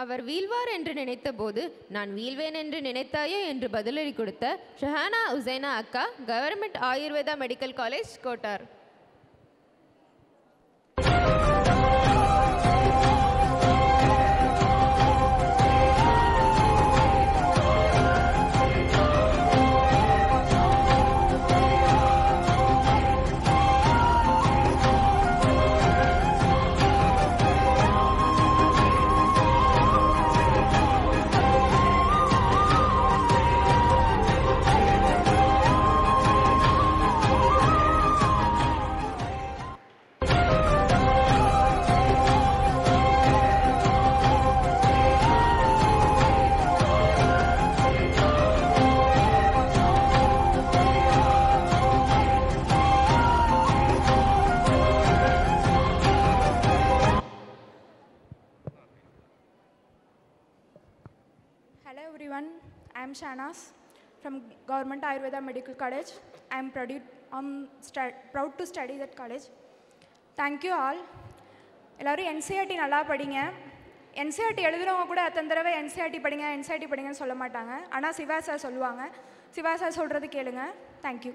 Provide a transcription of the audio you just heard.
அவர் வீழ்வார் என்று நினைத்தபோது நான் வீழ்வேன் என்று நினைத்தாயோ என்று பதிலடி கொடுத்த ஷஹானா உசைனா அக்கா, government Ayurveda medical college, Kottar. Hello everyone, I am Shahnaz from Government Ayurveda Medical College. I am proud to study that college. Thank you all. எல்லாரும் NCERT நல்லா படிங்க. NCERT எழுதுறவங்க கூட அத்தனை தடவை NCERT படிங்கன்னு சொல்ல மாட்டாங்க. ஆனால் சிவா சார் சொல்லுவாங்க. சிவா சார் சொல்கிறது கேளுங்க. தேங்க்யூ.